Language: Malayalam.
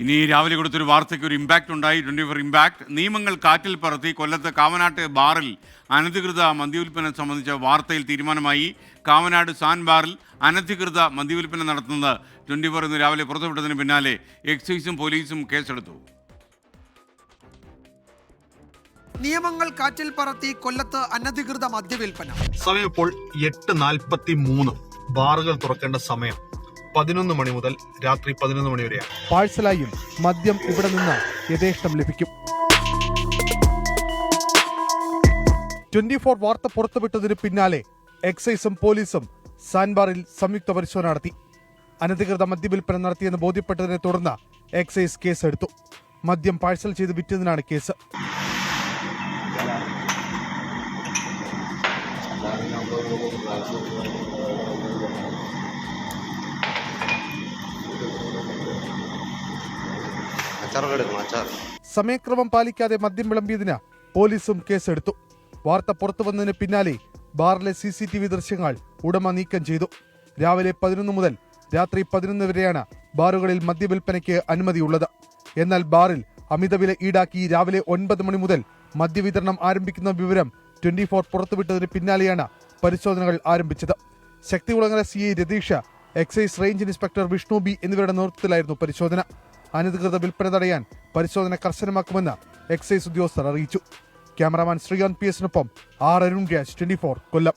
ഇനി രാവിലെ കൊടുത്തൊരു വാർത്തയ്ക്ക് ഒരു ഇമ്പാക്റ്റ് ഉണ്ടായി. 24 ഇമ്പാക്ട്. നിയമങ്ങൾ കാറ്റിൽ പറത്തി കൊല്ലത്ത് കാവനാട്ട് ബാറിൽ അനധികൃത മദ്യവിൽപ്പന സംബന്ധിച്ച വാർത്തയിൽ തീരുമാനമായി. കാവനാട് സാൻ ബാറിൽ അനധികൃത മദ്യവിൽപ്പന നടത്തുന്നത് 24 ഇന്ന് രാവിലെ പുറത്തുവിട്ടതിന് പിന്നാലെ എക്സൈസും പോലീസും കേസെടുത്തു. നിയമങ്ങൾ കാറ്റിൽ പറത്തി കൊല്ലത്ത് അനധികൃത മദ്യവിൽപ്പന. സമയം ഇപ്പോൾ 8:43. ബാറുകൾ തുറക്കേണ്ട സമയം 11 മണി മുതൽ രാത്രി 11 മണി വരെയാണ്. പാഴ്സലായും മദ്യം ഇവിടെ നിന്ന് യഥേഷ്ടം ലഭിക്കും. 24 വാർത്ത പുറത്തുവിട്ടതിന് പിന്നാലെ എക്സൈസും പോലീസും സാൻബാറിൽ സംയുക്ത പരിശോധന നടത്തി. അനധികൃത മദ്യവിൽപ്പന നടത്തിയെന്ന് ബോധ്യപ്പെട്ടതിനെ തുടർന്ന് എക്സൈസ് കേസെടുത്തു. മദ്യം പാഴ്സൽ ചെയ്ത് വിറ്റതിനാണ് കേസ്. സമയക്രമം പാലിക്കാതെ മദ്യം വിളമ്പിയതിന് പോലീസും കേസെടുത്തു. വാർത്ത പുറത്തു വന്നതിന് പിന്നാലെ ബാറിലെ CCTV ദൃശ്യങ്ങൾ ഉടമ നീക്കം ചെയ്തു. രാവിലെ 11 മുതൽ രാത്രി 11 വരെയാണ് ബാറുകളിൽ മദ്യവിൽപ്പനയ്ക്ക് അനുമതിയുള്ളത്. എന്നാൽ ബാറിൽ അമിതവില ഈടാക്കി രാവിലെ 9 മണി മുതൽ മദ്യവിതരണം ആരംഭിക്കുന്ന വിവരം 24 പുറത്തുവിട്ടതിന് പിന്നാലെയാണ് പരിശോധനകൾ ആരംഭിച്ചത്. Sakthikulangara CI Ratheesh, excise range inspector Vishnu B എന്നിവരുടെ നേതൃത്വത്തിലായിരുന്നു പരിശോധന. അനധികൃത വിൽപ്പന തടയാൻ പരിശോധന കർശനമാക്കുമെന്ന് എക്സൈസ് ഉദ്യോഗസ്ഥർ അറിയിച്ചു. ക്യാമറാമാൻ ശ്രീകാന്ത് PS-നൊപ്പം അരുൺ രാജ്, 24 കൊല്ലം.